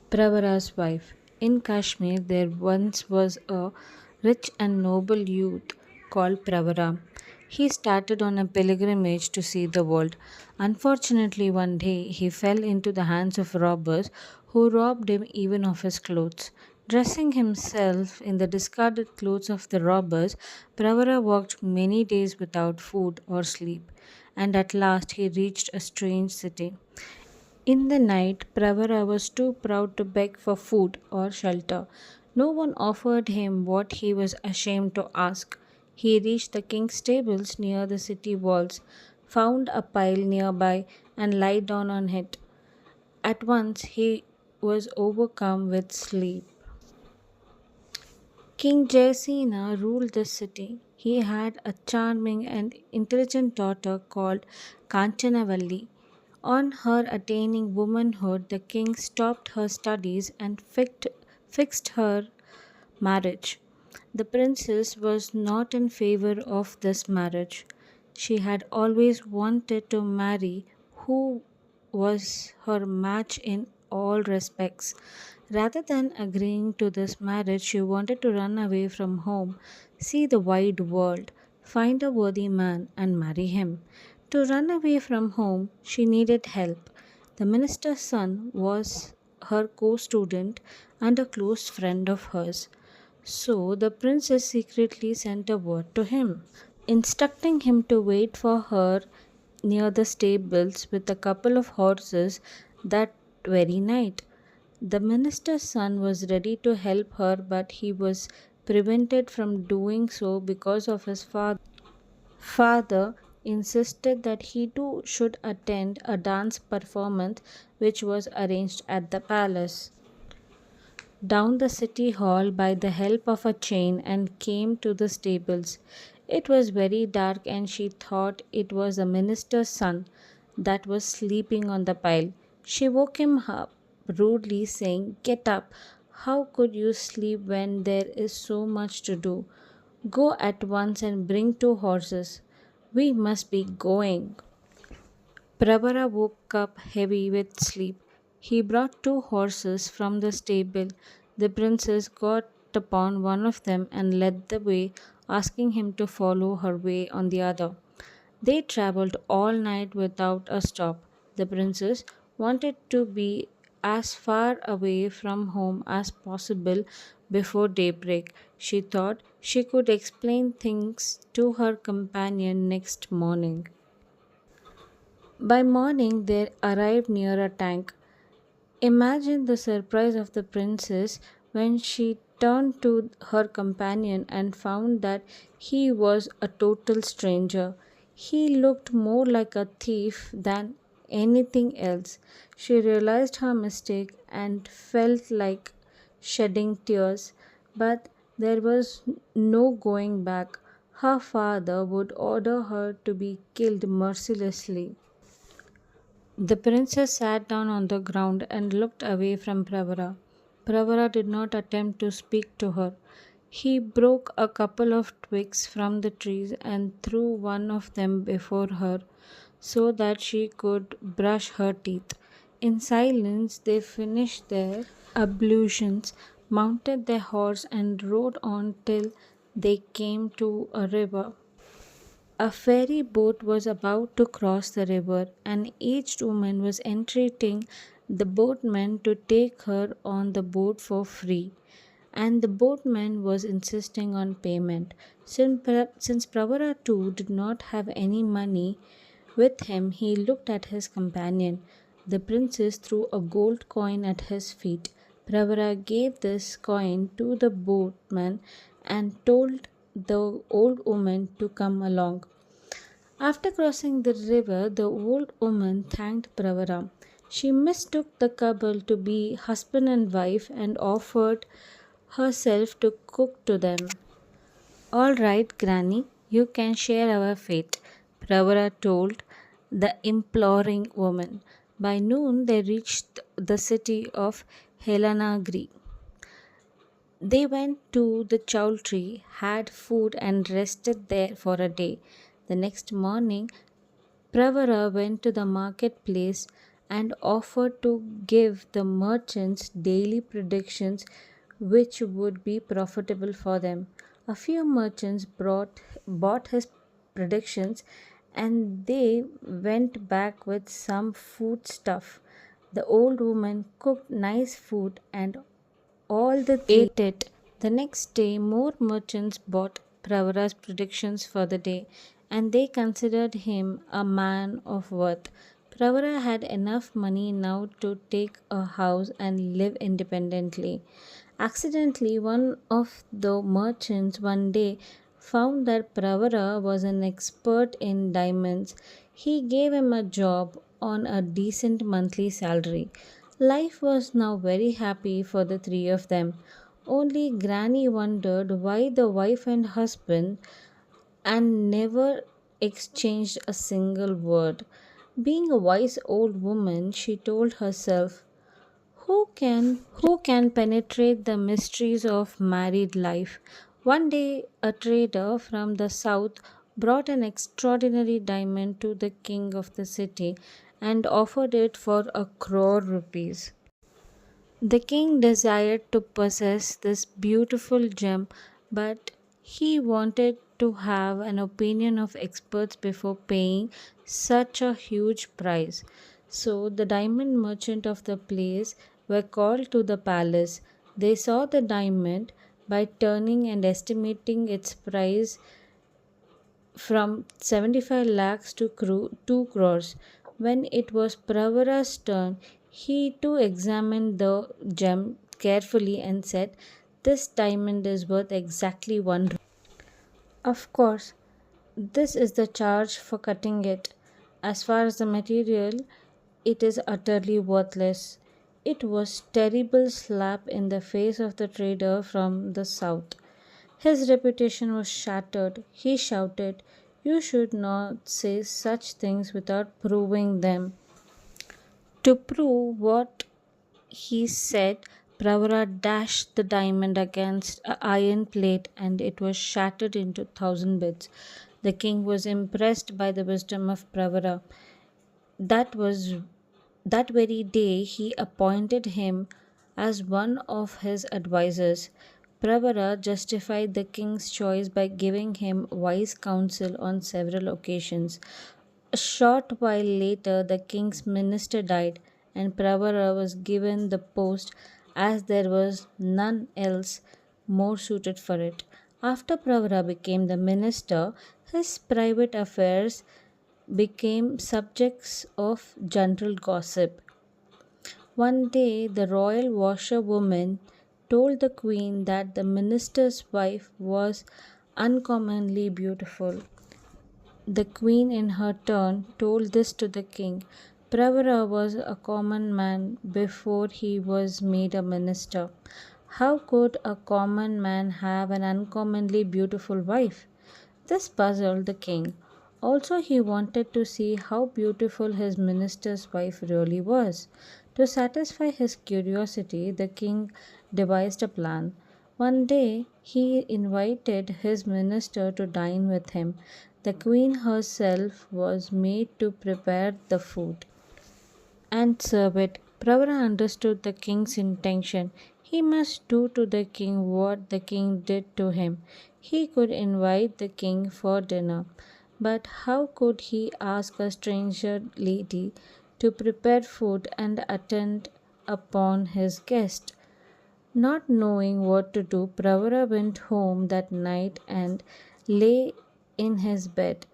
Pravara's wife. In Kashmir, there once was a rich and noble youth called Pravara. He started on a pilgrimage to see the world. Unfortunately, one day he fell into the hands of robbers who robbed him even of his clothes. Dressing himself in the discarded clothes of the robbers, Pravara walked many days without food or sleep, and at last he reached a strange city. In the night, Pravara was too proud to beg for food or shelter. No one offered him what he was ashamed to ask. He reached the king's stables near the city walls, found a pile nearby, and lay down on it. At once he was overcome with sleep. King Jayasena ruled the city. He had a charming and intelligent daughter called Kanchanavalli. On her attaining womanhood, the king stopped her studies and fixed her marriage. The princess was not in favor of this marriage. She had always wanted to marry who was her match in all respects. Rather than agreeing to this marriage, she wanted to run away from home, see the wide world, find a worthy man, and marry him. To run away from home, she needed help. The minister's son was her co student and a close friend of hers. So the princess secretly sent a word to him, instructing him to wait for her near the stables with a couple of horses that very night. The minister's son was ready to help her, but he was prevented from doing so because of his father insisted that he too should attend a dance performance which was arranged at the palace. Down the city hall by the help of a chain and came to the stables. It was very dark, and she thought it was the minister's son that was sleeping on the pile. She woke him up rudely, saying, "Get up! How could you sleep when there is so much to do? Go at once and bring two horses. We must be going." Pravara woke up heavy with sleep. He brought two horses from the stable. The princess got upon one of them and led the way, asking him to follow her way on the other. They travelled all night without a stop. The princess wanted to be as far away from home as possible before daybreak. She thought she could explain things to her companion next morning. By morning, they arrived near a tank. Imagine the surprise of the princess when she turned to her companion and found that he was a total stranger. He looked more like a thief than anything else. She realized her mistake and felt like shedding tears, but there was no going back. Her father would order her to be killed mercilessly. The princess sat down on the ground and looked away from Pravara. Pravara did not attempt to speak to her. He broke a couple of twigs from the trees and threw one of them before her so that she could brush her teeth. In silence, they finished their ablutions, mounted their horse, and rode on till they came to a river. A ferry boat was about to cross the river. An aged woman was entreating the boatman to take her on the boat for free, and the boatman was insisting on payment. Since Pravara too did not have any money with him, he looked at his companion. The princess threw a gold coin at his feet. Pravara gave this coin to the boatman and told the old woman to come along. After crossing the river, the old woman thanked Pravara. She mistook the couple to be husband and wife and offered herself to cook to them. "All right, Granny, you can share our fate," Pravara told the imploring woman. By noon, they reached the city of Helanagri. They went to the chowltree, had food, and rested there for a day. The next morning, Pravara went to the marketplace and offered to give the merchants daily predictions which would be profitable for them. A few merchants bought his predictions and they went back with some food stuff. The old woman cooked nice food and all the three ate it. The next day, more merchants bought Pravara's predictions for the day, and they considered him a man of worth. Pravara had enough money now to take a house and live independently. Accidentally, one of the merchants one day found that Pravara was an expert in diamonds. He gave him a job on a decent monthly salary. Life was now very happy for the three of them. Only Granny wondered why the wife and husband and never exchanged a single word. Being a wise old woman, she told herself, who can penetrate the mysteries of married life? One day a trader from the south brought an extraordinary diamond to the king of the city and offered it for 1 crore rupees. The king desired to possess this beautiful gem, but he wanted to have an opinion of experts before paying such a huge price. So the diamond merchant of the place were called to the palace. They saw the diamond by turning and estimating its price from 75 lakhs to 2 crores. When it was Pravara's turn, he too examined the gem carefully and said, "This diamond is worth exactly 1 rupee." Of course, this is the charge for cutting it. As far as the material, it is utterly worthless. It was terrible slap in the face of the trader from the south. His reputation was shattered. He shouted, "You should not say such things without proving them." To prove what he said, Pravara dashed the diamond against an iron plate and it was shattered into 1,000 bits. The king was impressed by the wisdom of Pravara. That was that very day he appointed him as one of his advisers. Pravara justified the king's choice by giving him wise counsel on several occasions. A short while later, the king's minister died, and Pravara was given the post as there was none else more suited for it. After Pravara became the minister, his private affairs became subjects of general gossip. One day, the royal washerwoman told the queen that the minister's wife was uncommonly beautiful. The queen, in her turn, told this to the king. Pravara was a common man before he was made a minister. How could a common man have an uncommonly beautiful wife? This puzzled the king. Also, he wanted to see how beautiful his minister's wife really was. To satisfy his curiosity, the king devised a plan. One day, he invited his minister to dine with him. The queen herself was made to prepare the food and serve it. Pravara understood the king's intention. He must do to the king what the king did to him. He could invite the king for dinner, but how could he ask a stranger lady to prepare food and attend upon his guest? Not knowing what to do, Pravara went home that night and lay in his bed.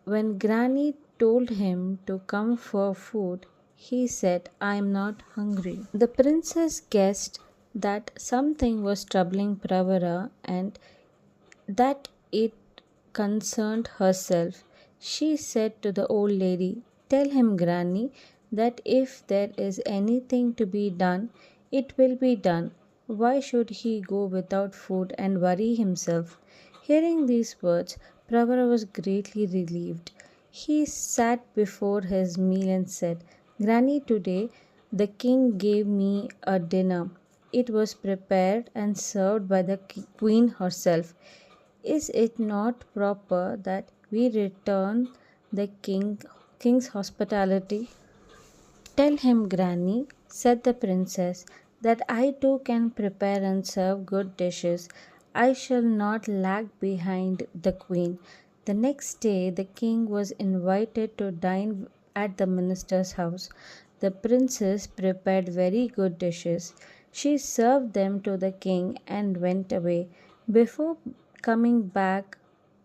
When Granny told him to come for food, he said, "I am not hungry." The princess guessed that something was troubling Pravara and that it concerned herself. She said to the old lady, "Tell him, Granny, that if there is anything to be done, it will be done. Why should he go without food and worry himself?" Hearing these words, Pravara was greatly relieved. He sat before his meal and said, "Granny, today the king gave me a dinner. It was prepared and served by the queen herself. Is it not proper that we return the king's hospitality? Tell him, Granny, said the princess, that I too can prepare and serve good dishes. I shall not lag behind the queen. The next day, the king was invited to dine at the minister's house. The princess prepared very good dishes. She served them to the king and went away. Before coming back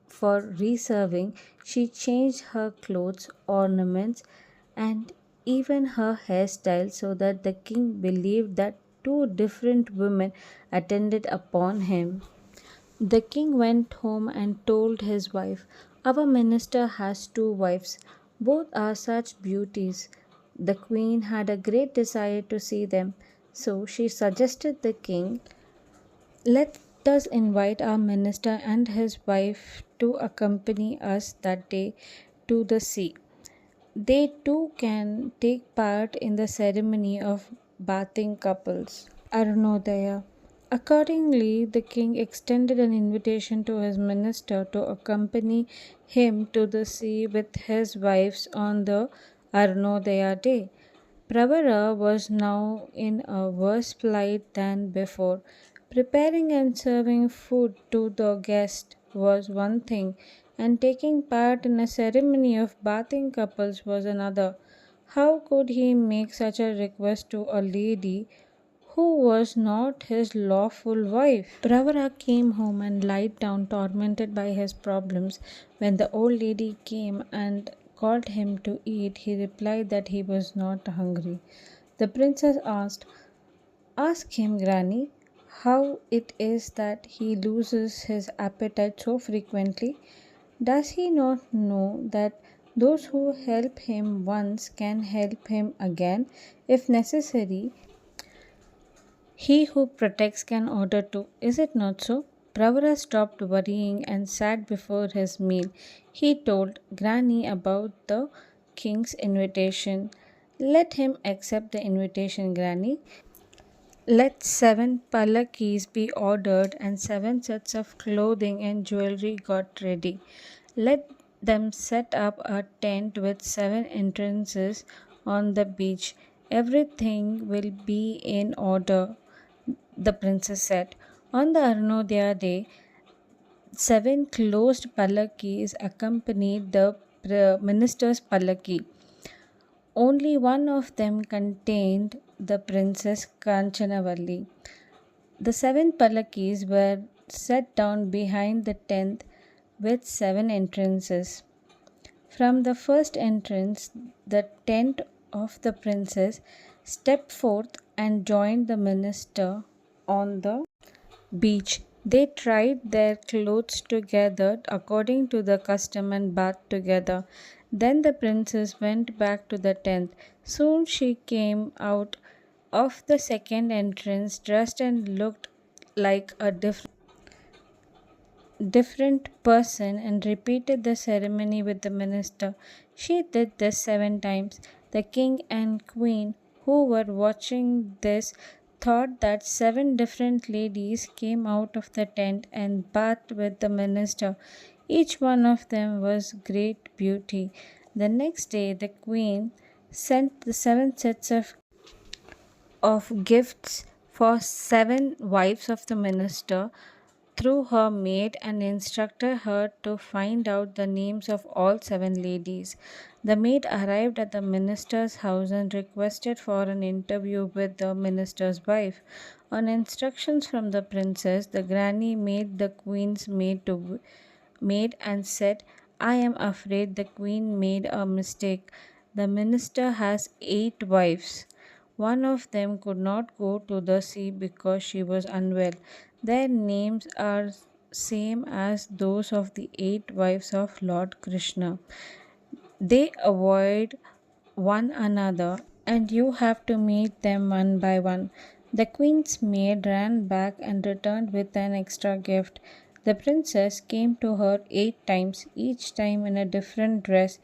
for reserving, she changed her clothes, ornaments, and even her hairstyle so that the king believed that two different women attended upon him. The king went home and told his wife, "Our minister has two wives. Both are such beauties." The queen had a great desire to see them, so she suggested the king, "Let us invite our minister and his wife to accompany us that day to the sea. They too can take part in the ceremony of bathing couples, Arunodaya." Accordingly, the king extended an invitation to his minister to accompany him to the sea with his wives on the Arunodaya day. Pravara was now in a worse plight than before. Preparing and serving food to the guest was one thing, and taking part in a ceremony of bathing couples was another. How could he make such a request to a lady who was not his lawful wife? Pravara came home and lied down, tormented by his problems. When the old lady came and called him to eat, he replied that he was not hungry. The princess asked, "Ask him, Granny, how it is that he loses his appetite so frequently. Does he not know that those who help him once can help him again if necessary? He who protects can order too. Is it not so?" Pravara stopped worrying and sat before his meal. He told Granny about the king's invitation. "Let him accept the invitation, Granny. Let 7 palakis be ordered and 7 sets of clothing and jewelry got ready. Let them set up a tent with 7 entrances on the beach. Everything will be in order," the princess said. On the Arunodaya day, 7 closed palakis accompanied the minister's palaki. Only one of them contained the Princess Kanchanavalli. The 7 palakis were set down behind the tent with 7 entrances. From the first entrance, the tent of the princess stepped forth and joined the minister on the beach. They tried their clothes together according to the custom and bathed together. Then the princess went back to the tent. Soon she came out of the second entrance dressed and looked like a different person and repeated the ceremony with the minister. She did this 7 times. The king and queen, who were watching this, thought that 7 different ladies came out of the tent and bathed with the minister. Each one of them was great beauty. The next day, the queen sent the 7 sets of gifts for 7 wives of the minister through her maid and instructed her to find out the names of all 7 ladies. The maid arrived at the minister's house and requested for an interview with the minister's wife. On instructions from the princess, the granny made the queen's maid and said, "I am afraid the queen made a mistake. The minister has 8 wives. One of them could not go to the sea because she was unwell. Their names are same as those of the 8 wives of Lord Krishna. They avoid one another, and you have to meet them one by one." The queen's maid ran back and returned with an extra gift. The princess came to her 8 times, each time in a different dress,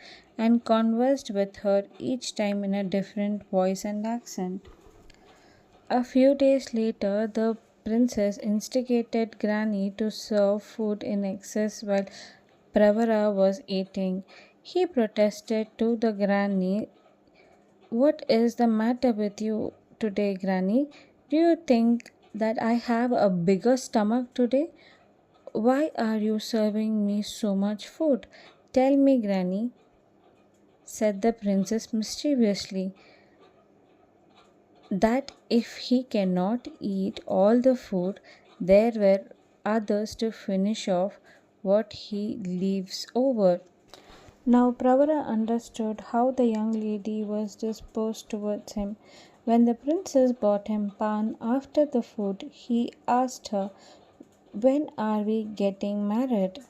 and conversed with her each time in a different voice and accent. A few days later, the princess instigated Granny to serve food in excess while Pravara was eating. He protested to the Granny What is the matter with you today, Granny? Do you think that I have a bigger stomach today? Why are you serving me so much food? Tell me, Granny, said the princess mischievously, that if he cannot eat all the food, there were others to finish off what he leaves over. Now Pravara understood how the young lady was disposed towards him. When the princess brought him pan after the food, he asked her, "When are we getting married?"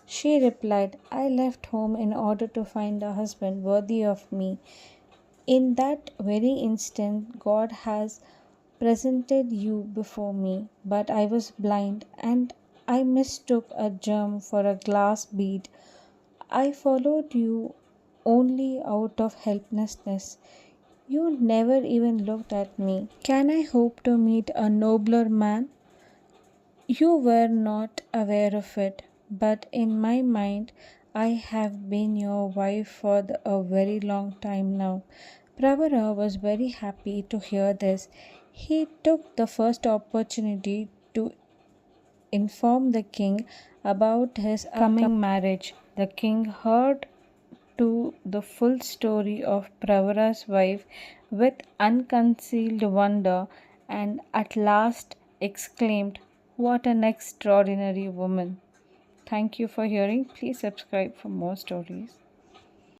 She replied, "I left home in order to find a husband worthy of me. In that very instant, God has presented you before me, but I was blind and I mistook a gem for a glass bead. I followed you only out of helplessness. You never even looked at me. Can I hope to meet a nobler man? You were not aware of it, but in my mind, I have been your wife for a very long time now." Pravara was very happy to hear this. He took the first opportunity to inform the king about his coming marriage. The king heard to the full story of Pravara's wife with unconcealed wonder and at last exclaimed, "What an extraordinary woman!" Thank you for hearing. Please subscribe for more stories.